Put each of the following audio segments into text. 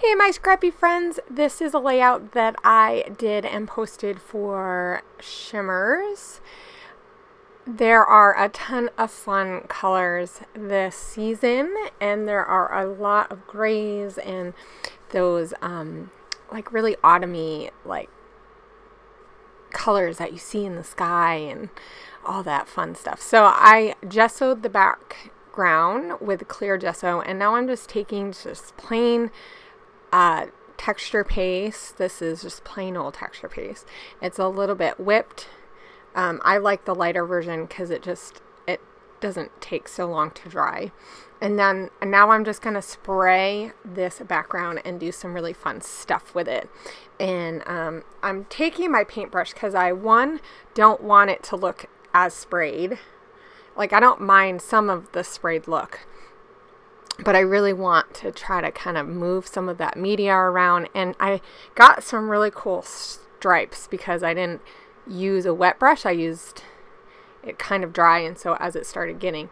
Hey my scrappy friends, this is a layout that I did and posted for Shimmerz. There are a ton of fun colors this season, and there are a lot of grays and those like really autumny like colors that you see in the sky and all that fun stuff. So I gessoed the background with clear gesso, and now I'm just taking just plain texture paste. This is just plain old texture paste. It's a little bit whipped. I like the lighter version because it doesn't take so long to dry. And then now I'm just gonna spray this background and do some really fun stuff with it. And I'm taking my paintbrush because I don't want it to look as sprayed. Like, I don't mind some of the sprayed look, but I really want to try to kind of move some of that media around. And I got some really cool stripes because I didn't use a wet brush. I used it kind of dry, and so as it started getting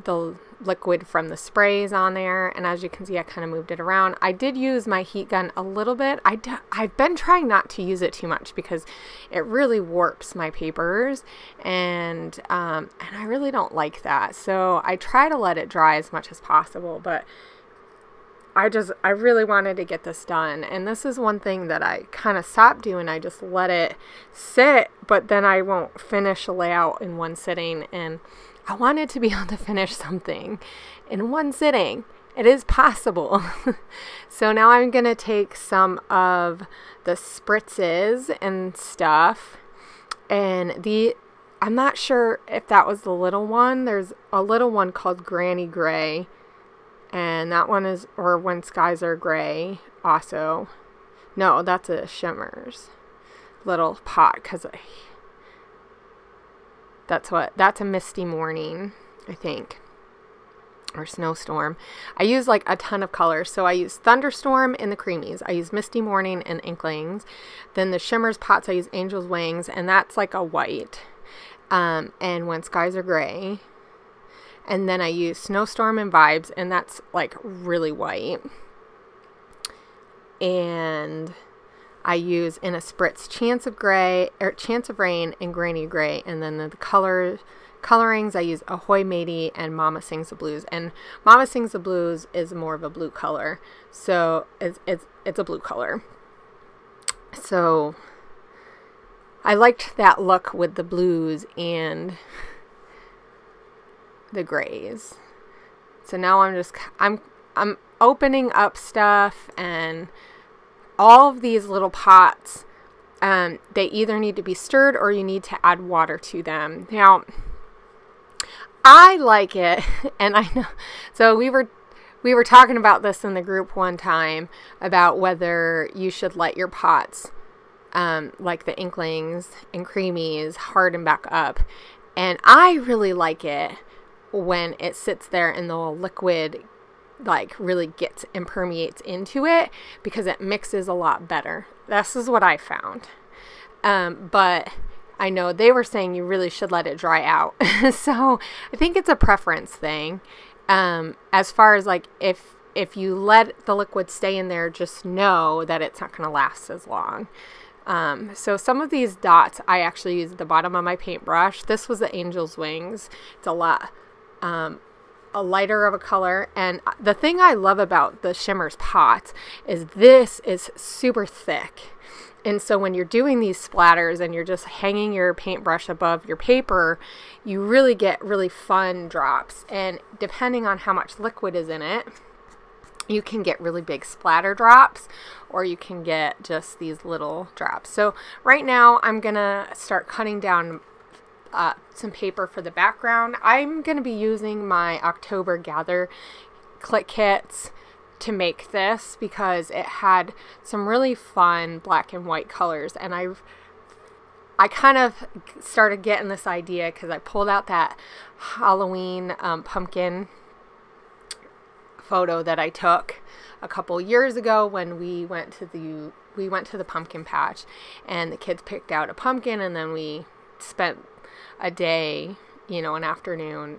the liquid from the sprays on there, and as you can see, I kind of moved it around. I did use my heat gun a little bit. I've been trying not to use it too much because it really warps my papers, and I really don't like that. So I try to let it dry as much as possible, but I really wanted to get this done. And this is one thing that I kind of stopped doing. I just let it sit, but then I won't finish a layout in one sitting, and I wanted to be able to finish something in one sitting. It is possible. So now I'm going to take some of the spritzes and stuff, and I'm not sure if that was the little one. There's a little one called Granny Gray, and that one is, or When Skies Are Gray also. No, that's a Shimmerz little pot, because that's a Misty Morning, I think, or Snowstorm. I use like a ton of colors. So I use Thunderstorm in the creamies. I use Misty Morning and Inklings. Then the Shimmerz pots, I use Angel's Wings, and that's like a white. And When Skies Are Gray. And then I use Snowstorm and Vibes, and that's like really white. And I use in a spritz Chance of Gray, or Chance of Rain, and Granny Gray. And then the colorings, I use Ahoy Matey and Mama Sings the Blues. And Mama Sings the Blues is more of a blue color, so it's a blue color. So I liked that look with the blues and the grays. So now I'm opening up stuff, and all of these little pots, they either need to be stirred or you need to add water to them. Now, I like it, and I know, so we were talking about this in the group one time about whether you should let your pots, like the Inklings and Creamies, harden back up. And I really like it when it sits there and the liquid like really gets and permeates into it, because it mixes a lot better. This is what I found. But I know they were saying you really should let it dry out. So I think it's a preference thing. As far as like if you let the liquid stay in there, just know that it's not going to last as long. So some of these dots I actually used at the bottom of my paintbrush. This was the Angel's Wings. It's a lot a lighter of a color, and the thing I love about the Shimmerz pots is this is super thick, and so when you're doing these splatters and you're just hanging your paintbrush above your paper, you really get really fun drops. And depending on how much liquid is in it, you can get really big splatter drops, or you can get just these little drops. So right now I'm gonna start cutting down some paper for the background. I'm going to be using my October Gather click kits to make this because it had some really fun black and white colors, and I kind of started getting this idea because I pulled out that Halloween pumpkin photo that I took a couple years ago when we went to the pumpkin patch, and the kids picked out a pumpkin, and then we spent a day, you know, an afternoon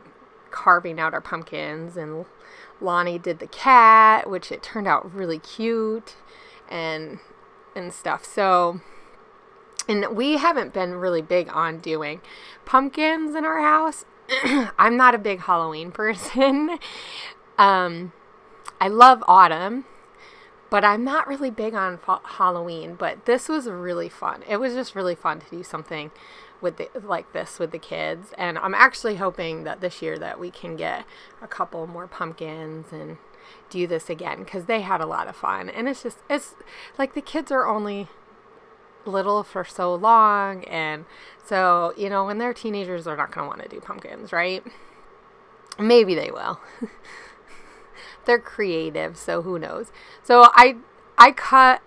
carving out our pumpkins, and Lonnie did the cat, which it turned out really cute and stuff. So, and we haven't been really big on doing pumpkins in our house. I'm not a big Halloween person. I love autumn, but I'm not really big on Halloween. But this was really fun. It was just really fun to do something with like this with the kids. And I'm actually hoping that this year that we can get a couple more pumpkins and do this again, because they had a lot of fun. And it's like the kids are only little for so long, and so, you know, when they're teenagers, they're not going to want to do pumpkins, right? Maybe they will. They're creative, so who knows. So I cut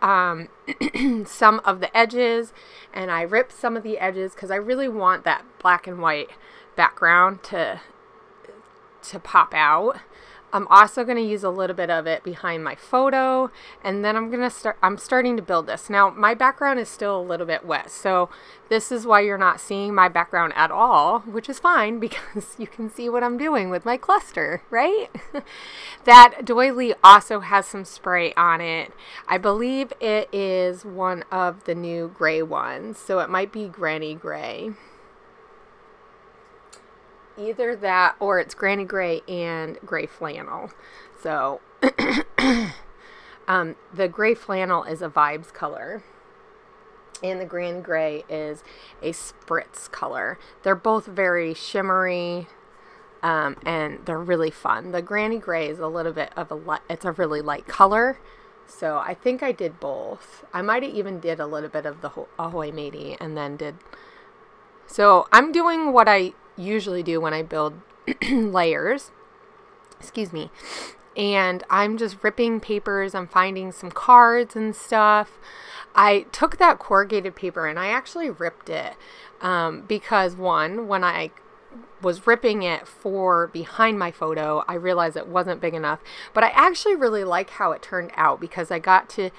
some of the edges, and I ripped some of the edges because I really want that black and white background to pop out. I'm also going to use a little bit of it behind my photo, and then I'm starting to build this. Now, my background is still a little bit wet, so this is why you're not seeing my background at all, which is fine because you can see what I'm doing with my cluster, right? That doily also has some spray on it. I believe it is one of the new gray ones, so it might be Granny Gray. Either that or it's Granny Gray and Gray Flannel. So the Gray Flannel is a Vibes color, and the Granny Gray is a Spritz color. They're both very shimmery, and they're really fun. The Granny Gray is a little bit of it's a really light color. So I think I did both. I might have even did a little bit of the Ahoy Matey and then did. So I'm doing what I usually do when I build layers, excuse me, and I'm just ripping papers. I'm finding some cards and stuff. I took that corrugated paper and I actually ripped it because when I was ripping it for behind my photo, I realized it wasn't big enough, but I actually really like how it turned out because I got to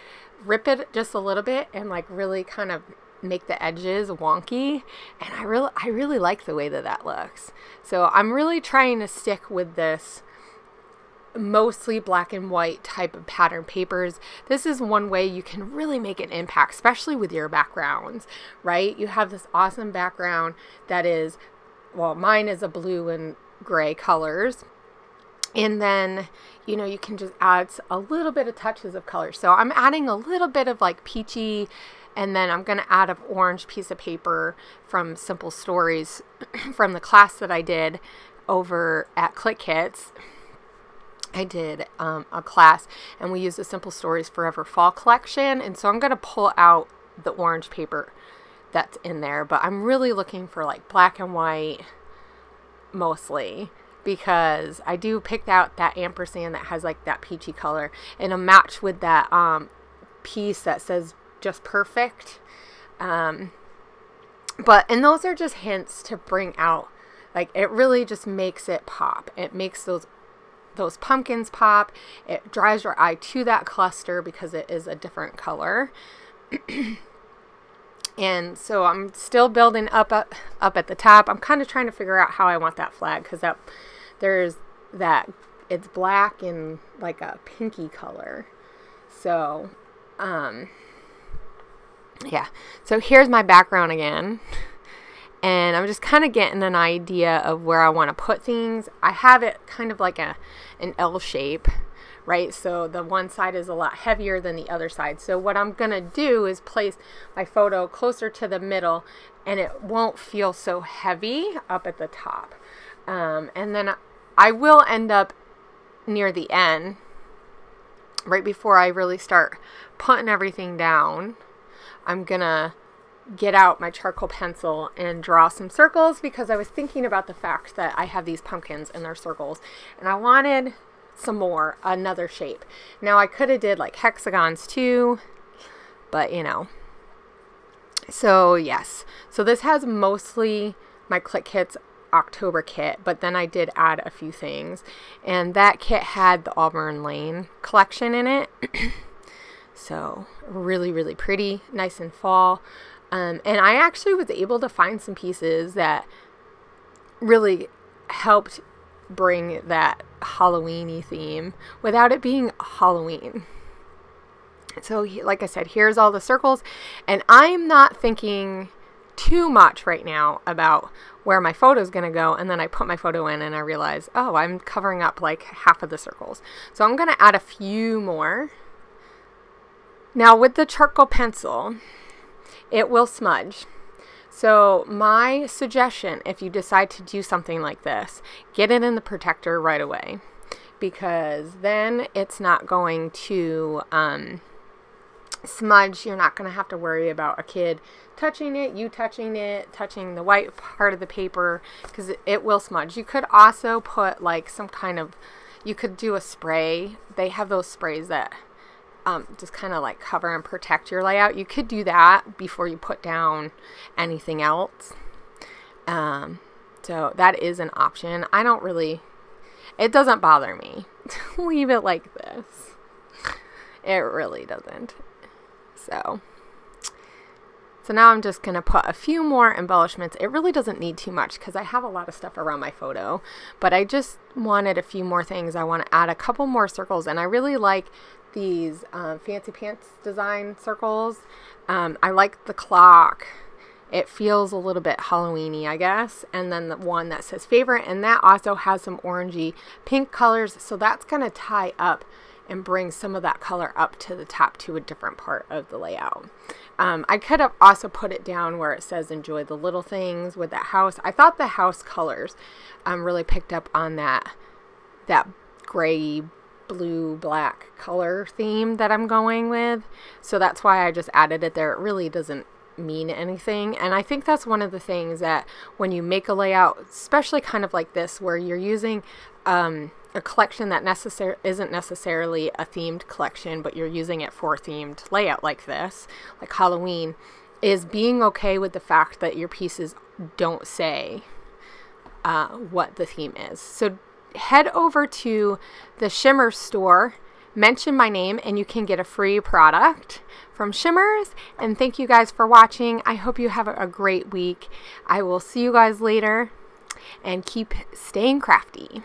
rip it just a little bit and like really kind of make the edges wonky, and I really like the way that looks. So I'm really trying to stick with this mostly black and white type of pattern papers. This is one way you can really make an impact, especially with your backgrounds, right? You have this awesome background that is, well, mine is a blue and gray colors, and then, you know, you can just add a little bit of touches of color. So I'm adding a little bit of like peachy, and then I'm going to add an orange piece of paper from Simple Stories from the class that I did over at Click Kits. I did a class, and we used the Simple Stories Forever Fall collection, and so I'm going to pull out the orange paper that's in there, but I'm really looking for like black and white mostly, because I do pick out that ampersand that has like that peachy color, and a match with that piece that says Just Perfect. And those are just hints to bring out, like, it really just makes it pop. It makes those pumpkins pop. It drives your eye to that cluster because it is a different color. And so I'm still building up at the top. I'm kind of trying to figure out how I want that flag, because it's black and like a pinky color. So yeah, so here's my background again, and I'm just kind of getting an idea of where I want to put things. I have it kind of like an L shape, right? So the one side is a lot heavier than the other side. So what I'm going to do is place my photo closer to the middle, and it won't feel so heavy up at the top. And then I will end up near the end, right before I really start putting everything down. I'm gonna get out my charcoal pencil and draw some circles, because I was thinking about the fact that I have these pumpkins and they're circles, and I wanted another shape. Now I could have did like hexagons too, but you know. So yes, so this has mostly my Click Kits October kit, but then I did add a few things, and that kit had the Auburn Lane collection in it. So really, really pretty, nice and fall. And I actually was able to find some pieces that really helped bring that Halloween-y theme without it being Halloween. So like I said, here's all the circles, and I'm not thinking too much right now about where my photo is going to go, and then I put my photo in and I realize, oh, I'm covering up like half of the circles. So I'm going to add a few more. Now with the charcoal pencil, it will smudge. So my suggestion, if you decide to do something like this, get it in the protector right away, because then it's not going to smudge. You're not going to have to worry about a kid touching it, you touching it, touching the white part of the paper, because it will smudge. You could also put like some kind of, you could do a spray. They have those sprays that just kind of like cover and protect your layout. You could do that before you put down anything else. So that is an option. I don't really, it doesn't bother me to leave it like this. It really doesn't. So now I'm just going to put a few more embellishments. It really doesn't need too much because I have a lot of stuff around my photo, but I just wanted a few more things. I want to add a couple more circles, and I really like these Fancy Pants design circles. I like the clock. It feels a little bit Halloween-y, I guess. And then the one that says favorite, and that also has some orangey pink colors, so that's going to tie up and bring some of that color up to the top to a different part of the layout. I could have also put it down where it says enjoy the little things with that house. I thought the house colors really picked up on that gray, blue, black color theme that I'm going with. So that's why I just added it there. It really doesn't mean anything. And I think that's one of the things that when you make a layout, especially kind of like this, where you're using a collection that isn't necessarily a themed collection, but you're using it for a themed layout like this, like Halloween, is being okay with the fact that your pieces don't say what the theme is. So head over to the Shimmerz store, mention my name, and you can get a free product from Shimmerz. And thank you guys for watching. I hope you have a great week. I will see you guys later, and keep staying crafty.